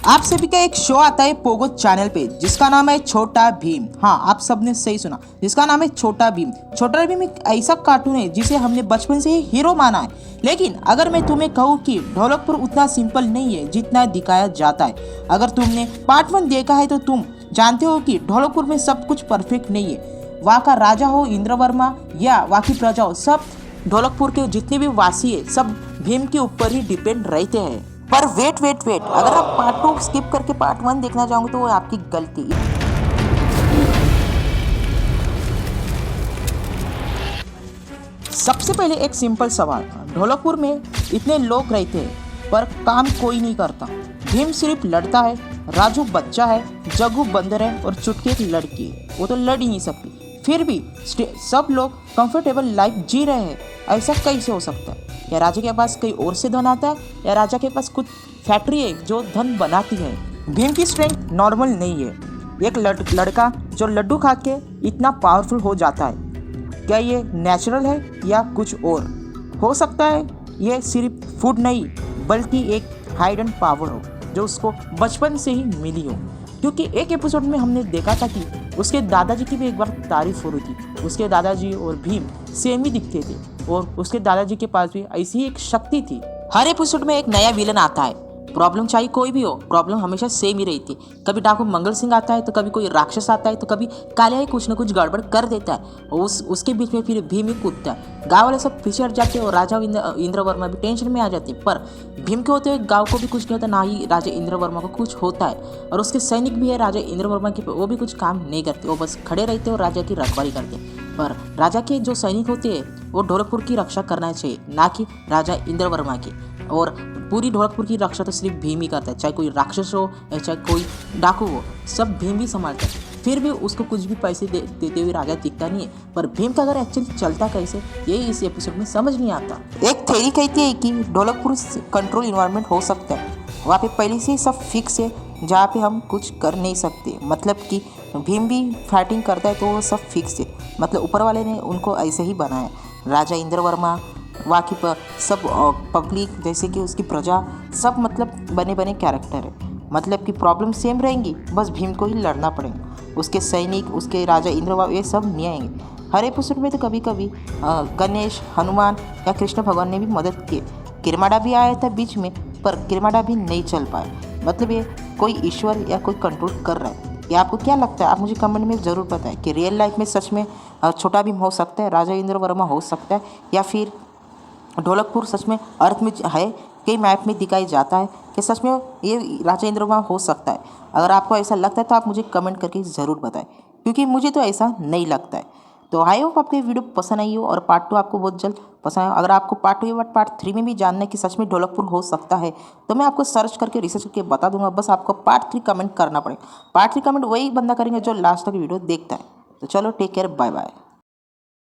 आप सभी का एक शो आता है पोगो चैनल पे जिसका नाम है छोटा भीम। हाँ, आप सबने सही सुना, जिसका नाम है छोटा भीम। छोटा भीम एक ऐसा कार्टून है जिसे हमने बचपन से ही हीरो माना है। लेकिन अगर मैं तुम्हें कहूँ कि ढोलकपुर उतना सिंपल नहीं है जितना दिखाया जाता है। अगर तुमने पार्ट 1 देखा है तो तुम जानते हो कि ढोलकपुर में सब कुछ परफेक्ट नहीं है। वहाँ का राजा हो इंद्रवर्मा या वहाँ की प्रजा हो, सब ढोलकपुर के जितने भी वासी है सब भीम के ऊपर ही डिपेंड रहते हैं। पर वेट, अगर आप पार्ट 2 स्किप करके पार्ट 1 देखना चाहोगे तो वो आपकी गलती। सबसे पहले एक सिंपल सवाल, ढोलकपुर में इतने लोग रहते हैं पर काम कोई नहीं करता। भीम सिर्फ लड़ता है, राजू बच्चा है, जग्गू बंदर है और चुटकी एक लड़की है, वो तो लड़ ही नहीं सकती। फिर भी सब लोग कंफर्टेबल लाइफ जी रहे हैं। ऐसा कैसे हो सकता है? या राजा के पास कहीं और से धन आता है या राजा के पास कुछ फैक्ट्री है जो धन बनाती है। भीम की स्ट्रेंथ नॉर्मल नहीं है। एक लड़का जो लड्डू खा के इतना पावरफुल हो जाता है, क्या ये नेचुरल है या कुछ और? हो सकता है ये सिर्फ फूड नहीं बल्कि एक हाइडन पावर हो जो उसको बचपन से ही मिली हो। क्योंकि एक एपिसोड में हमने देखा था कि उसके दादाजी की भी एक बार तारीफ हो रही थी। उसके दादाजी और भीम सेम ही दिखते थे और उसके दादाजी के पास भी ऐसी ही एक शक्ति थी। हर एपिसोड में एक नया विलन आता है। प्रॉब्लम चाहे कोई भी हो, प्रॉब्लम हमेशा सेम ही रहती है। कभी डाकू मंगल सिंह आता है तो कभी कोई राक्षस आता है तो कभी कालिया ही कुछ न कुछ गड़बड़ कर देता है और उसके बीच में फिर भीम ही कूदता है। गाँव वाले सब पीछे हट जाते हैं और राजा इंद्रवर्मा भी टेंशन में आ जाते हैं। पर भीम के होते हुए गाँव को भी कुछ नहीं होता, ना ही राजा इंद्रवर्मा को कुछ होता है। और उसके सैनिक भी है राजा इंद्रवर्मा के, वो भी कुछ काम नहीं करते, वो बस खड़े रहते और राजा की रखवाली करते हैं। पर राजा के जो सैनिक होते हैं वो ढोलकपुर की रक्षा करना चाहिए, ना कि राजा इंद्रवर्मा की। और पूरी ढोलकपुर की रक्षा तो सिर्फ भीम ही करता है, चाहे कोई राक्षस हो या चाहे कोई डाकू हो, सब भीम ही संभालता है। फिर भी उसको कुछ भी पैसे देते हुए राजा दिखता नहीं है। पर भीम का अगर एक्चुअली चलता कैसे, यही इस एपिसोड में समझ नहीं आता। एक थ्योरी कहती है कि ढोलकपुर कंट्रोल इन्वायरमेंट हो सकता है, वहाँ पे पहले से ही सब फिक्स है जहाँ पे हम कुछ कर नहीं सकते। मतलब कि भीम भी फाइटिंग करता है तो वो सब फिक्स है, मतलब ऊपर वाले ने उनको ऐसे ही बनाया। राजा इंद्रवर्मा, वहाँ की सब पब्लिक जैसे कि उसकी प्रजा सब मतलब बने बने कैरेक्टर है। मतलब कि प्रॉब्लम सेम रहेंगी, बस भीम को ही लड़ना पड़ेगा। उसके सैनिक, उसके राजा इंद्रवर्मा ये सब नहीं आएंगे। हर एपिसोड में तो कभी कभी गणेश, हनुमान या कृष्ण भगवान ने भी मदद की। किरमाड़ा भी आया था बीच में, पर किरमाड़ा भी नहीं चल पाया। मतलब ये कोई ईश्वर या कोई कंट्रोल कर रहा है। ये आपको क्या लगता है? आप मुझे कमेंट में ज़रूर बताएं कि रियल लाइफ में सच में छोटा भीम हो सकता है, राजा इंद्रवर्मा हो सकता है, या फिर ढोलकपुर सच में अर्थ में है, कई मैप में दिखाई जाता है कि सच में ये राजा इंद्रवर्मा हो सकता है। अगर आपको ऐसा लगता है तो आप मुझे कमेंट करके ज़रूर बताएं, क्योंकि मुझे तो ऐसा नहीं लगता है। तो आई होप आपको ये वीडियो पसंद आई हो और पार्ट 2 आपको बहुत जल्द पसंद आए। अगर आपको पार्ट 2 या पार्ट 3 में भी जानना है कि सच में ढोलकपुर हो सकता है तो मैं आपको सर्च करके रिसर्च करके बता दूंगा। बस आपको पार्ट 3 कमेंट करना पड़ेगा। पार्ट 3 कमेंट वही बंदा करेंगे जो लास्ट तक वीडियो देखता है। तो चलो, टेक केयर, बाय बाय।